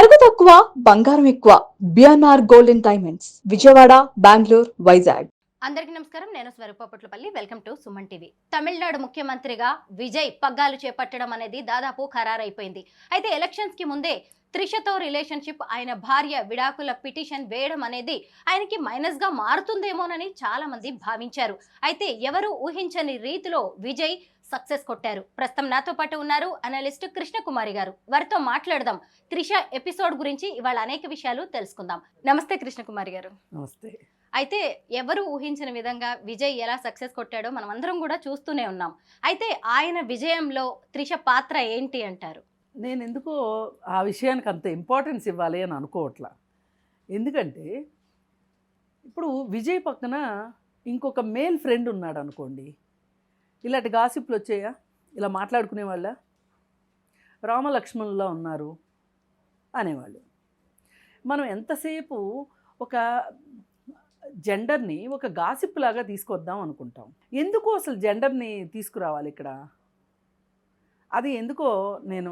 నగదు తక్కువ బంగారం ఎక్కువ BNR golden diamonds Vijayawada Bengaluru Vizag. అందరికీ నమస్కారం. నేను Swarupapatlapalli. Welcome to Suman TV. Tamil Nadu ముఖ్యమంత్రిగా విజయ్ పగ్గాలు చేపట్టడం అనేది దాదాపు ఖరారైపోయింది. అయితే ఎలక్షన్స్ కి ముందే త్రిషతో రిలేషన్షిప్, ఆయన భార్య విడాకుల పిటిషన్ వేయడం అనేది ఆయనకి మైనస్ గా మారుతుందేమోనని చాలా మంది భావించారు. అయితే ఎవరు ఊహించని రీతిలో విజయ్ సక్సెస్ కొట్టారు. ప్రస్తుతం నాతో పాటు ఉన్నారు అనలిస్ట్ కృష్ణకుమారి గారు. వారితో మాట్లాడదాం. త్రిష ఎపిసోడ్ గురించి ఇవాళ అనేక విషయాలు తెలుసుకుందాం. నమస్తే కృష్ణకుమారి గారు. నమస్తే. అయితే ఎవరు ఊహించిన విధంగా విజయ్ ఎలా సక్సెస్ కొట్టాడో మనం అందరం కూడా చూస్తూనే ఉన్నాం. అయితే ఆయన విజయంలో త్రిష పాత్ర ఏంటి అంటారు? నేను ఎందుకో ఆ విషయానికి అంత ఇంపార్టెన్స్ ఇవ్వాలి అని అనుకోవట్లా. ఎందుకంటే ఇప్పుడు విజయ్ పక్కన ఇంకొక మేల్ ఫ్రెండ్ ఉన్నాడు అనుకోండి, ఇలాంటి గాసిప్లు వచ్చాయా? ఇలా మాట్లాడుకునే వాళ్ళ రామలక్ష్మణులా ఉన్నారు అనేవాళ్ళు. మనం ఎంతసేపు ఒక జెండర్ని ఒక గాసిప్ లాగా తీసుకొద్దాం అనుకుంటాం. ఎందుకు అసలు జెండర్ని తీసుకురావాలి ఇక్కడ? అది ఎందుకో నేను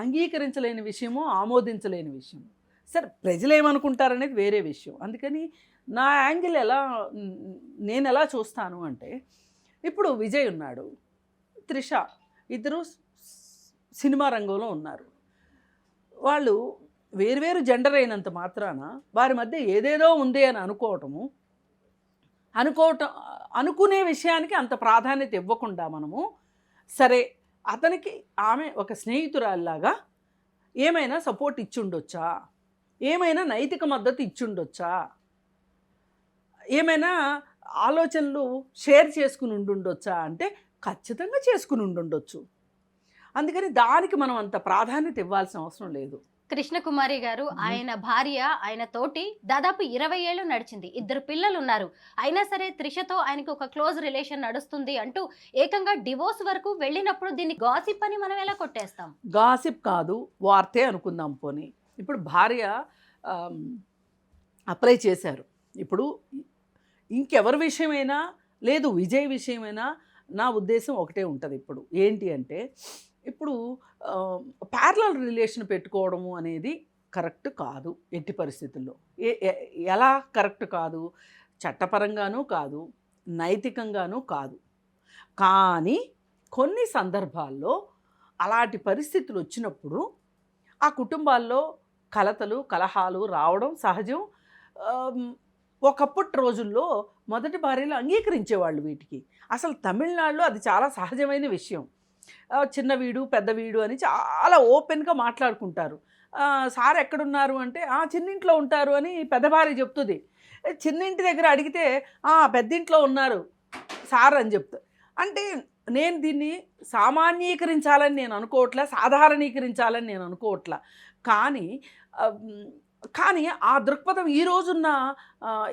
అంగీకరించలేని విషయము, ఆమోదించలేని విషయం. సరే, ప్రజలు ఏమనుకుంటారనేది వేరే విషయం. అందుకని నా యాంగిల్ నేను ఎలా చూస్తాను అంటే, ఇప్పుడు విజయ్ ఉన్నాడు, త్రిష, ఇద్దరు సినిమా రంగంలో ఉన్నారు. వాళ్ళు వేరువేరు జెండర్ అయినంత మాత్రాన వారి మధ్య ఏదేదో ఉంది అని అనుకునే విషయానికి అంత ప్రాధాన్యత ఇవ్వకుండా మనము, సరే అతనికి ఆమె ఒక స్నేహితురాల్లాగా ఏమైనా సపోర్ట్ ఇచ్చుండొచ్చా, ఏమైనా నైతిక మద్దతు ఇచ్చుండొచ్చా, ఏమైనా ఆలోచనలు షేర్ చేసుకుని ఉండుండొచ్చా అంటే ఖచ్చితంగా చేసుకుని ఉండుండొచ్చు. అందుకని దానికి మనం అంత ప్రాధాన్యత ఇవ్వాల్సిన అవసరం లేదు. కృష్ణకుమారి గారు, ఆయన భార్య ఆయన తోటి దాదాపు 20 ఏళ్ళు నడిచింది, 2 పిల్లలు ఉన్నారు. అయినా సరే త్రిషతో ఆయనకు ఒక క్లోజ్ రిలేషన్ నడుస్తుంది అంటూ ఏకంగా డివోర్స్ వరకు వెళ్ళినప్పుడు దీన్ని గాసిప్ అని మనం ఎలా కొట్టేస్తాం? గాసిప్ కాదు, వార్తే అనుకుందాం. పోనీ ఇప్పుడు భార్య అప్లై చేశారు. ఇప్పుడు ఇంకెవరి విషయమైనా లేదు, విజయ్ విషయమైనా నా ఉద్దేశం ఒకటే ఉంటుంది. ఇప్పుడు ఏంటి అంటే, ఇప్పుడు ప్యారలల్ రిలేషన్ పెట్టుకోవడము అనేది కరెక్ట్ కాదు ఎట్టి పరిస్థితుల్లో. ఎలా కరెక్ట్ కాదు? చట్టపరంగానూ కాదు, నైతికంగానూ కాదు. కానీ కొన్ని సందర్భాల్లో అలాంటి పరిస్థితులు వచ్చినప్పుడు ఆ కుటుంబాల్లో కలతలు, కలహాలు రావడం సహజం. ఒకప్పటి రోజుల్లో మొదటి భార్యలు అంగీకరించేవాళ్ళు వీటికి. అసలు తమిళనాడులో అది చాలా సహజమైన విషయం. చిన్న వీడు పెద్ద వీడు అని చాలా ఓపెన్గా మాట్లాడుకుంటారు. సార్ ఎక్కడున్నారు అంటే చిన్నింట్లో ఉంటారు అని పెద్ద భార్య చెప్తుంది. చిన్నింటి దగ్గర అడిగితే పెద్దింట్లో ఉన్నారు సార్ అని చెప్తారు. అంటే నేను దీన్ని సామాన్యీకరించాలని నేను అనుకోవట్లే, సాధారణీకరించాలని నేను అనుకోవట్లా. కానీ ఆ దృక్పథం ఈ రోజున్న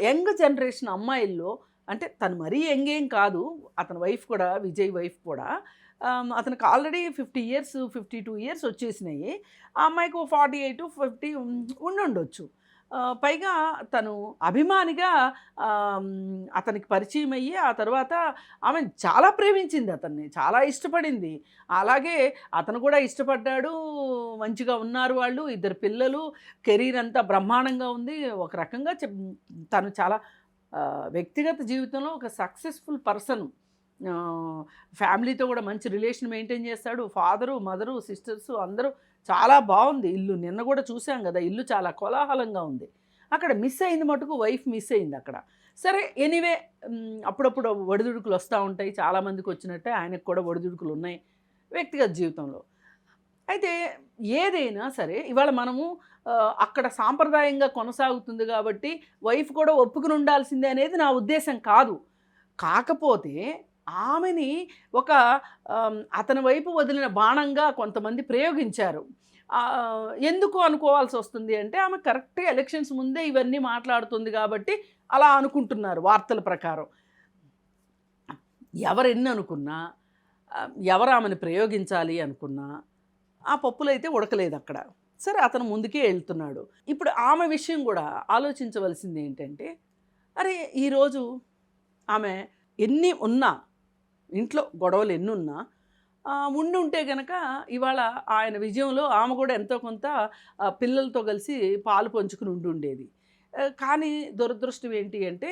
యంగ్ జనరేషన్ అమ్మాయిల్లో, అంటే తను మరీ యంగ్ ఏం కాదు, అతని వైఫ్ కూడా, విజయ్ వైఫ్ కూడా, అతనికి ఆల్రెడీ 50 years 52 years వచ్చేసినాయి. ఆ అమ్మాయికి 48 50 ఉండుండొచ్చు. పైగా తను అభిమానిగా అతనికి పరిచయం అయ్యి ఆ తర్వాత ఆమె చాలా ప్రేమించింది, అతన్ని చాలా ఇష్టపడింది. అలాగే అతను కూడా ఇష్టపడ్డాడు. మంచిగా ఉన్నారు వాళ్ళు, 2 పిల్లలు, కెరీర్ అంతా బ్రహ్మాండంగా ఉంది. ఒక రకంగా తను చాలా వ్యక్తిగత జీవితంలో ఒక సక్సెస్ఫుల్ పర్సన్. ఫ్యామిలీతో కూడా మంచి రిలేషన్ మెయింటైన్ చేస్తాడు. ఫాదరు, మదరు, సిస్టర్స్ అందరూ చాలా బాగుంది. ఇల్లు నిన్న కూడా చూసాం కదా, ఇల్లు చాలా కోలాహలంగా ఉంది. అక్కడ మిస్ అయింది మటుకు వైఫ్ మిస్ అయింది అక్కడ. సరే, ఎనీవే, అప్పుడప్పుడు ఒడిదుడుకులు వస్తూ ఉంటాయి. చాలామందికి వచ్చినట్టే ఆయనకు కూడా ఒడిదుడుకులు ఉన్నాయి వ్యక్తిగత జీవితంలో. అయితే ఏదైనా సరే ఇవాళ మనము అక్కడ సాంప్రదాయంగా కొనసాగుతుంది కాబట్టి వైఫ్ కూడా ఒప్పుకుని ఉండాల్సిందే అనేది నా ఉద్దేశం కాదు. కాకపోతే ఆమెని ఒక అతని వైపు వదిలిన బాణంగా కొంతమంది ప్రయోగించారు. ఎందుకు అనుకోవాల్సి వస్తుంది అంటే, ఆమె కరెక్ట్గా ఎలక్షన్స్ ముందే ఇవన్నీ మాట్లాడుతుంది కాబట్టి అలా అనుకుంటున్నారు వార్తల ప్రకారం. ఎవరెన్ని అనుకున్నా, ఎవరు ఆమెను ప్రయోగించాలి అనుకున్నా ఆ పప్పులైతే ఉడకలేదు అక్కడ. సరే, అతను ముందుకే వెళ్తున్నాడు. ఇప్పుడు ఆమె విషయం కూడా ఆలోచించవలసింది ఏంటంటే, అరే ఈరోజు ఆమె ఎన్ని ఉన్నా, ఇంట్లో గొడవలు ఎన్నున్నా, ఉండి ఉంటే గనక ఇవాళ ఆయన విజయంలో ఆమె కూడా ఎంతో కొంత పిల్లలతో కలిసి పాలు పంచుకుని ఉండి ఉండేది. కానీ దురదృష్టం ఏంటి అంటే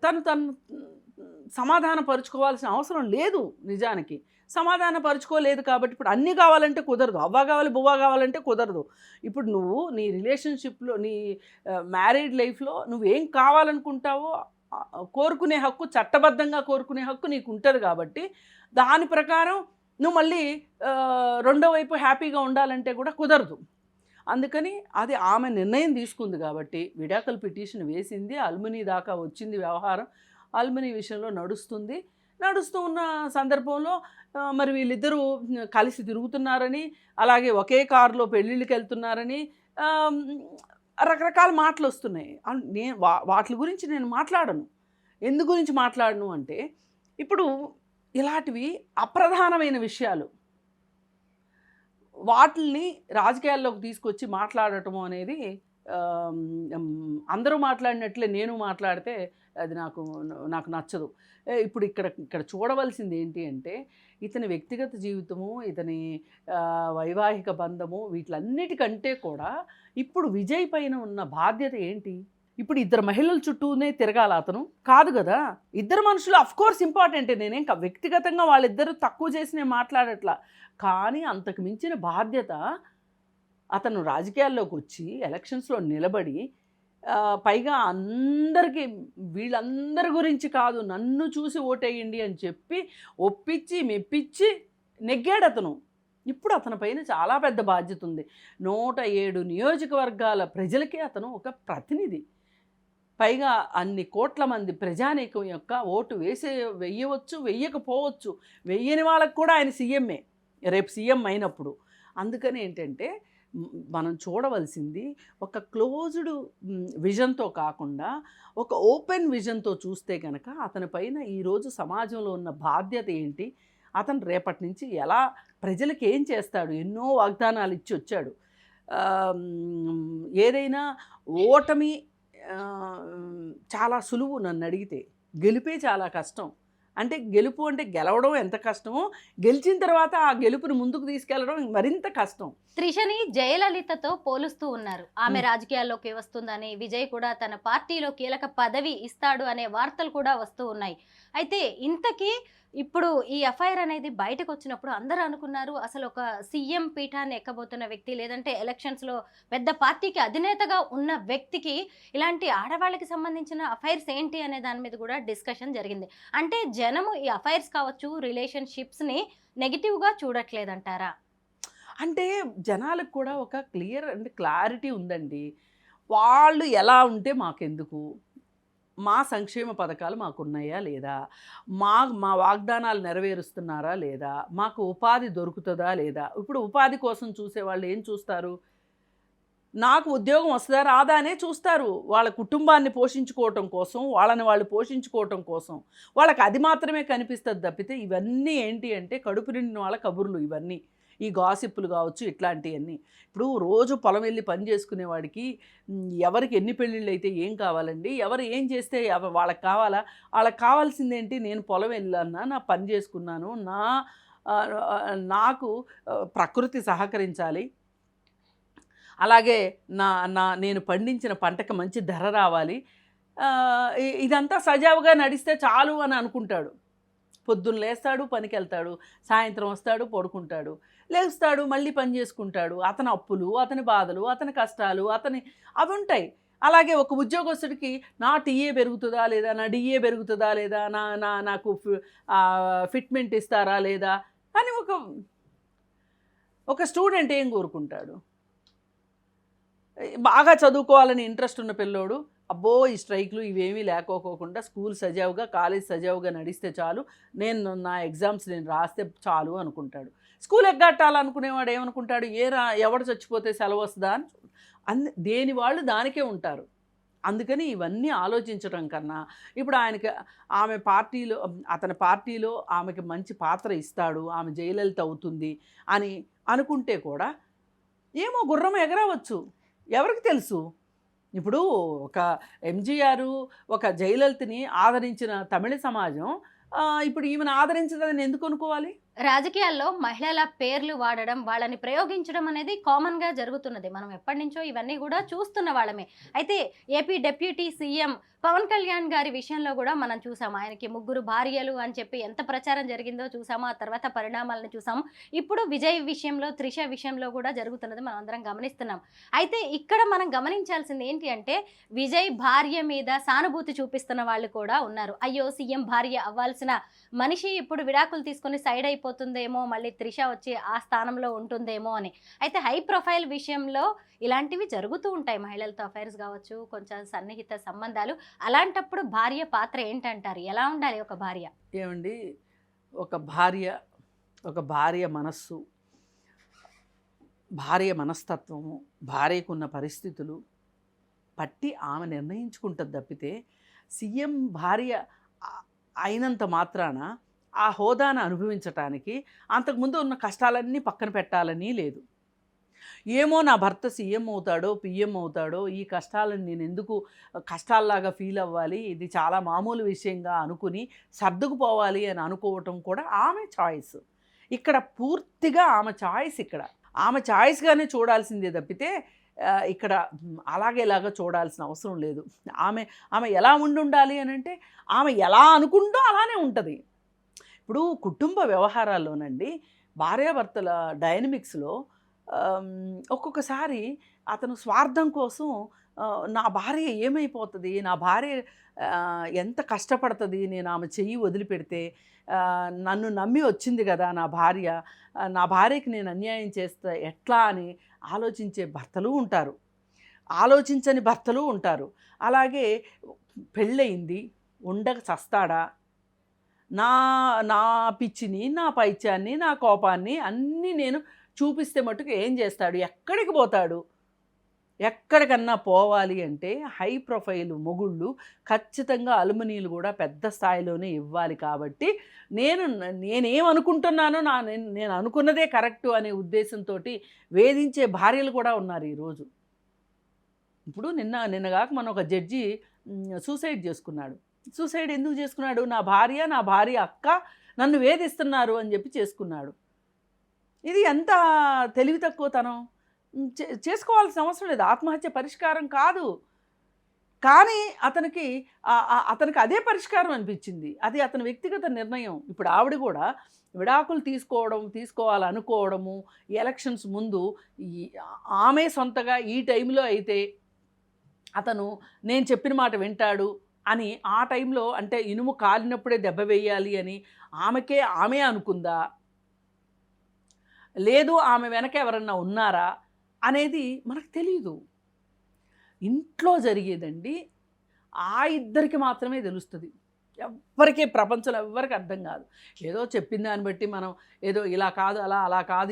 తను సమాధానపరుచుకోవాల్సిన అవసరం లేదు నిజానికి. సమాధానపరుచుకోలేదు కాబట్టి ఇప్పుడు అన్నీ కావాలంటే కుదరదు. అవ్వ కావాలి, బువ్వ కావాలంటే కుదరదు. ఇప్పుడు నువ్వు నీ రిలేషన్‌షిప్‌లో నీ మ్యారీడ్ లైఫ్‌లో నువ్వేం కావాలనుకుంటావో కోరుకునే హక్కు, చట్టబద్ధంగా కోరుకునే హక్కు నీకుంటది కాబట్టి దాని ప్రకారం నువ్వు మళ్ళీ రెండో వైపు హ్యాపీగా ఉండాలంటే కూడా కుదరదు. అందుకని అది ఆమె నిర్ణయం తీసుకుంది కాబట్టి విడాకుల పిటిషన్ వేసింది. అల్ముని దాకా వచ్చింది వ్యవహారం. అల్ముని విషయంలో నడుస్తూ ఉన్న సందర్భంలో మరి వీళ్ళిద్దరూ కలిసి తిరుగుతున్నారని, అలాగే ఒకే కారులో పెళ్ళిళ్ళకి వెళ్తున్నారని రకరకాల మాటలు వస్తున్నాయి. వాటి గురించి నేను మాట్లాడను. ఎందు గురించి మాట్లాడను అంటే ఇప్పుడు ఇలాంటివి అప్రధానమైన విషయాలు వాటిల్ని రాజకీయాల్లోకి తీసుకొచ్చి మాట్లాడటము అనేది అందరూ మాట్లాడినట్లే నేను మాట్లాడితే అది నాకు నచ్చదు. ఇప్పుడు ఇక్కడ చూడవలసింది ఏంటి అంటే ఇతని వ్యక్తిగత జీవితము, ఇతని వైవాహిక బంధము, వీటిలన్నిటికంటే కూడా ఇప్పుడు విజయ్ పైన ఉన్న బాధ్యత ఏంటి? ఇప్పుడు ఇద్దరు మహిళల చుట్టూనే తిరగాల అతను కాదు కదా. ఇద్దరు మనుషులు అఫ్కోర్స్ ఇంపార్టెంటే. నేనేం వ్యక్తిగతంగా వాళ్ళిద్దరూ తక్కువ చేసి నేను మాట్లాడట్లా. కానీ అంతకు మించిన బాధ్యత అతను రాజకీయాల్లోకి వచ్చి ఎలక్షన్స్లో నిలబడి పైగా అందరికీ వీళ్ళందరి గురించి కాదు, నన్ను చూసి ఓటేయండి అని చెప్పి ఒప్పించి మెప్పించి నెగ్గాడు అతను. ఇప్పుడు అతని పైన చాలా పెద్ద బాధ్యత ఉంది. 107 నియోజకవర్గాల ప్రజలకే అతను ఒక ప్రతినిధి. పైగా అన్ని కోట్ల మంది ప్రజానీకం యొక్క ఓటు వెయ్యవచ్చు, వెయ్యకపోవచ్చు. వెయ్యని వాళ్ళకు కూడా ఆయన సీఎంఏ రేపు సీఎం అయినప్పుడు. అందుకని ఏంటంటే మనం చూడవలసింది ఒక క్లోజ్డ్ విజన్తో కాకుండా ఒక ఓపెన్ విజన్తో చూస్తే కనుక అతని పైన ఈరోజు సమాజంలో ఉన్న బాధ్యత ఏంటి, అతను రేపటి నుంచి ఎలా ప్రజలకు ఏం చేస్తాడు. ఎన్నో వాగ్దానాలు ఇచ్చి వచ్చాడు. ఏదైనా ఓటమి చాలా సులువు నన్ను అడిగితే, గెలిపే చాలా కష్టం. అంటే గెలుపు అంటే గెలవడం ఎంత కష్టమో, గెలిచిన తర్వాత ఆ గెలుపుని ముందుకు తీసుకెళ్లడం మరింత కష్టం. త్రిషని జయలలితతో పోలుస్తూ ఉన్నారు. ఆమె రాజకీయాల్లోకి వస్తుందని, విజయ్ కూడా తన పార్టీలో కీలక పదవి ఇస్తాడు అనే వార్తలు కూడా వస్తూ ఉన్నాయి. అయితే ఇంతకీ ఇప్పుడు ఈ ఎఫ్ఐఆర్ అనేది బయటకు వచ్చినప్పుడు అందరూ అనుకున్నారు అసలు ఒక సీఎం పీఠాన్ని ఎక్కబోతున్న వ్యక్తి, లేదంటే ఎలక్షన్స్లో పెద్ద పార్టీకి అధినేతగా ఉన్న వ్యక్తికి ఇలాంటి ఆడవాళ్ళకి సంబంధించిన అఫైర్స్ ఏంటి అనే దాని మీద కూడా డిస్కషన్ జరిగింది. అంటే జనము ఈ అఫైర్స్ కావచ్చు, రిలేషన్షిప్స్ని నెగిటివ్గా చూడట్లేదంటారా? అంటే జనాలకు కూడా ఒక క్లియర్ అండ్ క్లారిటీ ఉందండి. వాళ్ళు ఎలా ఉంటే మాకెందుకు, మా సంక్షేమ పథకాలు మాకున్నాయా లేదా, మా వాగ్దానాలు నెరవేరుస్తున్నారా లేదా, మాకు ఉపాధి దొరుకుతుందా లేదా. ఇప్పుడు ఉపాధి కోసం చూసేవాళ్ళు ఏం చూస్తారు, నాకు ఉద్యోగం వస్తుందా రాదా అనే చూస్తారు. వాళ్ళ కుటుంబాన్ని పోషించుకోవటం కోసం, వాళ్ళని వాళ్ళు పోషించుకోవటం కోసం వాళ్ళకి అది మాత్రమే కనిపిస్తుంది తప్పితే ఇవన్నీ ఏంటి అంటే కడుపు నిండిన వాళ్ళ కబుర్లు. ఇవన్నీ ఈ గాసిప్పులు కావచ్చు, ఇట్లాంటివన్నీ. ఇప్పుడు రోజు పొలం వెళ్ళి పని చేసుకునేవాడికి ఎవరికి ఎన్ని పెళ్ళిళ్ళు అయితే ఏం కావాలండి, ఎవరు ఏం చేస్తే వాళ్ళకి కావాలా, వాళ్ళకి కావాల్సిందేంటి, నేను పొలం వెళ్ళానా, నా పని చేసుకున్నాను, నాకు ప్రకృతి సహకరించాలి, అలాగే నేను పండించిన పంటకి మంచి ధర రావాలి, ఇదంతా సజావుగా నడిస్తే చాలు అని అనుకుంటాడు. పొద్దున్న లేస్తాడు, పనికి వెళ్తాడు, సాయంత్రం వస్తాడు, పడుకుంటాడు, లేస్తాడు, మళ్ళీ పని చేసుకుంటాడు. అతని అప్పులు, అతని బాధలు, అతని కష్టాలు అవి ఉంటాయి. అలాగే ఒక ఉద్యోగస్తుడికి నా టీఏ పెరుగుతుందా లేదా, నా డిఏ పెరుగుతుందా లేదా, నాకు ఫిట్మెంట్ ఇస్తారా లేదా అని ఒక స్టూడెంట్ ఏం కోరుకుంటాడు. బాగా చదువుకోవాలని ఇంట్రెస్ట్ ఉన్న పిల్లోడు అబ్బో ఈ స్ట్రైక్లు ఇవేమీ లేకోకుండా స్కూల్ సజావుగా, కాలేజ్ సజావుగా నడిస్తే చాలు, నా ఎగ్జామ్స్ నేను రాస్తే చాలు అనుకుంటాడు. స్కూల్ ఎగ్గట్టాలనుకునేవాడు ఏమనుకుంటాడు, ఎవడు చచ్చిపోతే సెలవు వస్తుందా అని. దేని వాళ్ళు దానికే ఉంటారు. అందుకని ఇవన్నీ ఆలోచించడం కన్నా ఇప్పుడు అతని పార్టీలో ఆమెకి మంచి పాత్ర ఇస్తాడు, ఆమె జయలలిత అవుతుంది అని అనుకుంటే కూడా ఏమో గుర్రం ఎగరవచ్చు, ఎవరికి తెలుసు. ఇప్పుడు ఒక ఎంజీఆర్, ఒక జయలలితని ఆదరించిన తమిళ సమాజం ఇప్పుడు ఈమెను ఆదరించదని ఎందుకు అనుకోవాలి? రాజకీయాల్లో మహిళల పేర్లు వాడడం, వాళ్ళని ప్రయోగించడం అనేది కామన్‌గా జరుగుతున్నది. మనం ఎప్పటినుంచో ఇవన్నీ గూడా చూస్తున్న వాళ్ళమే. అయితే AP deputy CM Pawan Kalyan గారి విషయంలో గూడా మనం చూసాం. ఆయనకి ముగ్గురు భార్యలు అని చెప్పి ఎంత ప్రచారం జరిగిందో చూసాము. ఆ తర్వాత పరిణామాలను చూసాము. ఇప్పుడు విజయ్ విషయంలో, త్రిష విషయంలో గూడా జరుగుతున్నది మనం అందరం గమనిస్తున్నాం. అయితే ఇక్కడ మనం గమనించాల్సింది ఏంటి అంటే, విజయ్ భార్య మీద సానుభూతి చూపిస్తున్న వాళ్ళు కూడా ఉన్నారు. అయ్యో! సీఎం భార్య అవ్వాల్సిన మనిషి ఇప్పుడు విడాకులు తీసుకొని సైడ్ అయిపోతుందేమో, మళ్ళీ త్రిష వచ్చి ఆ స్థానంలో ఉంటుందేమో అని. అయితే హై ప్రొఫైల్ విషయంలో ఇలాంటివి జరుగుతూ ఉంటాయి. మహిళలతో అఫైర్స్ కావచ్చు, కొంచెం సన్నిహిత సంబంధాలు. అలాంటప్పుడు భార్య పాత్ర ఏంటంటారు? ఎలా ఉండాలి ఒక భార్య? ఏమండి, ఒక భార్య మనస్సు, భార్య మనస్తత్వము, భార్యకున్న పరిస్థితులు పట్టి ఆమె నిర్ణయించుకుంటుంది తప్పితే సీఎం భార్య అయినంత మాత్రాన ఆ హోదాను అనుభవించటానికి అంతకుముందు ఉన్న కష్టాలన్నీ పక్కన పెట్టాలని లేదు. ఏమో నా భర్త సీఎం అవుతాడో పిఎం అవుతాడో ఈ కష్టాలను నేను ఎందుకు కష్టాల్లాగా ఫీల్ అవ్వాలి, ఇది చాలా మామూలు విషయంగా అనుకుని సర్దుకుపోవాలి అని అనుకోవటం కూడా ఆమె చాయిస్. ఇక్కడ పూర్తిగా ఆమె చాయిస్, ఇక్కడ ఆమె చాయిస్గానే చూడాల్సిందే తప్పితే ఇక్కడ అలాగేలాగా చూడాల్సిన అవసరం లేదు. ఆమె ఎలా ఉండాలి అని అంటే ఆమె ఎలా అనుకుంటో అలానే ఉంటుంది. ఇప్పుడు కుటుంబ వ్యవహారాల్లోనండి భార్యాభర్తల డైనమిక్స్లో ఒక్కొక్కసారి అతను స్వార్థం కోసం నా భార్య ఏమైపోతుంది, నా భార్య ఎంత కష్టపడుతుంది, నేను ఆమె చెయ్యి వదిలిపెడితే, నన్ను నమ్మి వచ్చింది కదా నా భార్యకి నేను అన్యాయం చేస్తే ఎట్లా అని ఆలోచించే భర్తలు ఉంటారు, ఆలోచించని భర్తలు ఉంటారు. అలాగే పెళ్ళయింది, ఉండక చస్తాడా, నా పిచ్చిని, నా పైత్యాన్ని, నా కోపాన్ని అన్నీ నేను చూపిస్తే మటుకు ఏం చేస్తాడు, ఎక్కడికి పోతాడు? ఎక్కడికన్నా పోవాలి అంటే హై ప్రొఫైల్ మొగుళ్ళు ఖచ్చితంగా అలుమనీలు కూడా పెద్ద స్థాయిలోనే ఇవ్వాలి. కాబట్టి నేనేమనుకుంటున్నానో నేను అనుకున్నదే కరెక్టు అనే ఉద్దేశంతో వేధించే భార్యలు కూడా ఉన్నారు ఈరోజు. ఇప్పుడు నిన్నగాక మన ఒక జడ్జి సూసైడ్ చేసుకున్నాడు. సూసైడ్ ఎందుకు చేసుకున్నాడు? నా భార్య అక్క నన్ను వేధిస్తున్నారు అని చెప్పి చేసుకున్నాడు. ఇది ఎంత తెలివి తక్కువతనం! చేసుకోవాల్సిన అవసరం లేదు, ఆత్మహత్య పరిష్కారం కాదు. కానీ అతనికి అదే పరిష్కారం అనిపించింది. అది అతని వ్యక్తిగత నిర్ణయం. ఇప్పుడు ఆవిడ కూడా విడాకులు తీసుకోవాలనుకోవడము, ఎలక్షన్స్ ముందు ఆమె సొంతగా ఈ టైంలో అయితే అతను నేను చెప్పిన మాట వింటాడు అని ఆ టైంలో, అంటే ఇనుము కాలినప్పుడే దెబ్బ వేయాలి అని ఆమె అనుకుందా, లేదు ఆమె వెనక ఎవరన్నా ఉన్నారా అనేది మనకు తెలియదు. ఇంట్లో జరిగేదండి ఆ ఇద్దరికి మాత్రమే తెలుస్తుంది. ఎవ్వరికీ ప్రపంచంలో ఎవ్వరికి అర్థం కాదు. ఏదో చెప్పిన దాన్ని బట్టి మనం ఏదో ఇలా కాదు అలా కాదు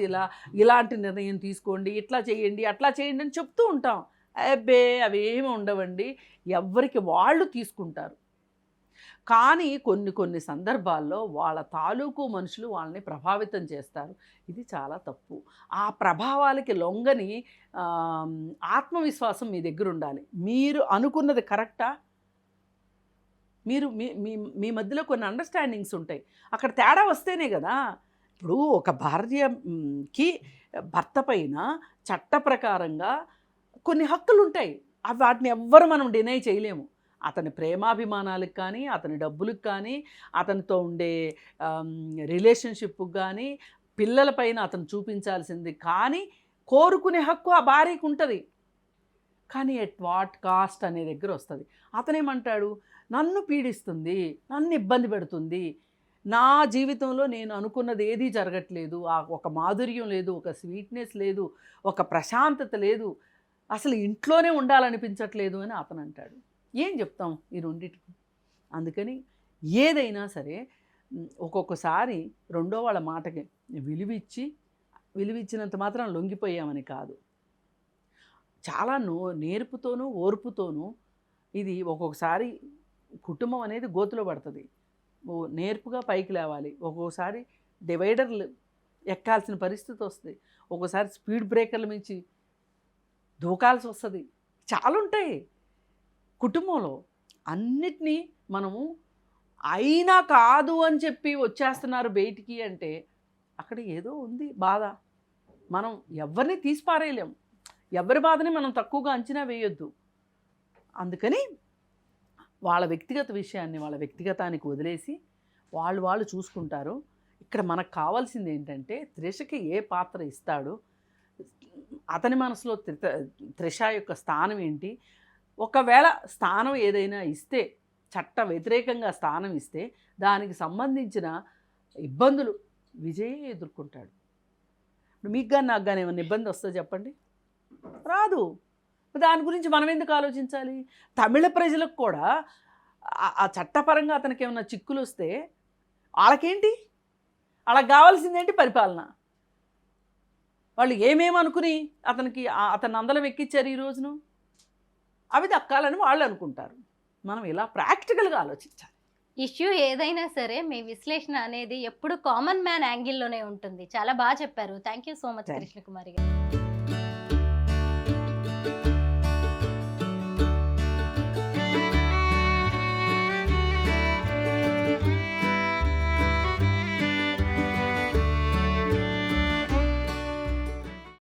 ఇలాంటి నిర్ణయం తీసుకోండి, ఇట్లా చేయండి అట్లా చేయండి అని చెప్తూ ఉంటాం. అబ్బే అవేమి ఉండవండి, ఎవ్వరికి వాళ్ళు తీసుకుంటారు. కానీ కొన్ని సందర్భాల్లో వాళ్ళ తాలూకు మనుషులు వాళ్ళని ప్రభావితం చేస్తారు. ఇది చాలా తప్పు. ఆ ప్రభావాలకి లొంగని ఆత్మవిశ్వాసం మీ దగ్గర ఉండాలి. మీరు అనుకున్నది కరెక్టా? మీరు మీ మధ్యలో కొన్ని అండర్స్టాండింగ్స్ ఉంటాయి. అక్కడ తేడా వస్తేనే కదా. ఇప్పుడు ఒక భార్యకి భర్త పైన చట్ట ప్రకారంగా కొన్ని హక్కులు ఉంటాయి. వాటిని ఎవ్వరు మనం డినై చేయలేము. అతని ప్రేమాభిమానాలకు కానీ, అతని డబ్బులకు కానీ, అతనితో ఉండే రిలేషన్షిప్కి కానీ, పిల్లలపైన అతను చూపించాల్సింది కానీ కోరుకునే హక్కు ఆ భార్యకు ఉంటుంది. కానీ ఎట్ వాట్ కాస్ట్ అనే దగ్గర వస్తుంది. అతనేమంటాడు, నన్ను పీడిస్తుంది, నన్ను ఇబ్బంది పెడుతుంది, నా జీవితంలో నేను అనుకున్నది ఏదీ జరగట్లేదు, ఒక మాధుర్యం లేదు, ఒక స్వీట్నెస్ లేదు, ఒక ప్రశాంతత లేదు, అసలు ఇంట్లోనే ఉండాలనిపించట్లేదు అని అతను అంటాడు. ఏం చెప్తాం ఈ రెండింటికి? అందుకని ఏదైనా సరే ఒక్కొక్కసారి రెండో వాళ్ళ మాటకి విలువిచ్చినంత మాత్రం లొంగిపోయామని కాదు. చాలా నేర్పుతోనూ ఓర్పుతోనూ ఇది ఒక్కొక్కసారి కుటుంబం అనేది గోతులో పడుతుంది. నేర్పుగా పైకి లేవాలి. ఒక్కొక్కసారి డివైడర్లు ఎక్కాల్సిన పరిస్థితి వస్తుంది. ఒక్కోసారి స్పీడ్ బ్రేకర్ల మించి దూకాల్సి వస్తుంది. చాలా ఉంటాయి కుటుంబంలో. అన్నిటినీ మనము అయినా కాదు అని చెప్పి వచ్చేస్తున్నారు బయటికి అంటే అక్కడ ఏదో ఉంది బాధ. మనం ఎవరిని తీసిపారేయలేం, ఎవరి బాధని మనం తక్కువగా అంచనా వేయొద్దు. అందుకని వాళ్ళ వ్యక్తిగత విషయాన్ని వాళ్ళ వ్యక్తిగతానికి వదిలేసి వాళ్ళు చూసుకుంటారు. ఇక్కడ మనకు కావాల్సింది ఏంటంటే త్రిషకి ఏ పాత్ర ఇస్తాడు, అతని మనసులో త్రిష యొక్క స్థానం ఏంటి, ఒకవేళ స్థానం ఏదైనా ఇస్తే, చట్ట వ్యతిరేకంగా స్థానం ఇస్తే దానికి సంబంధించిన ఇబ్బందులు విజయ్ ఎదుర్కొంటాడు. ఇప్పుడు మీకు కానీ నాకు కానీ ఏమైనా ఇబ్బంది వస్తుందో చెప్పండి, రాదు. దాని గురించి మనం ఎందుకు ఆలోచించాలి? తమిళ ప్రజలకు కూడా ఆ చట్టపరంగా అతనికి ఏమైనా చిక్కులు వస్తే వాళ్ళకేంటి, వాళ్ళకి కావాల్సిందేంటి? పరిపాలన. వాళ్ళు ఏమేమనుకుని అతన్ని అందలం ఎక్కించారు ఈ రోజును, అవి దక్కాలని వాళ్ళు అనుకుంటారు. మనం ఇలా ప్రాక్టికల్గా ఆలోచించాలి. ఇష్యూ ఏదైనా సరే మీ విశ్లేషణ అనేది ఎప్పుడు కామన్ మ్యాన్ యాంగిల్లోనే ఉంటుంది. చాలా బాగా చెప్పారు. Thank you so much Krishnakumari గారు.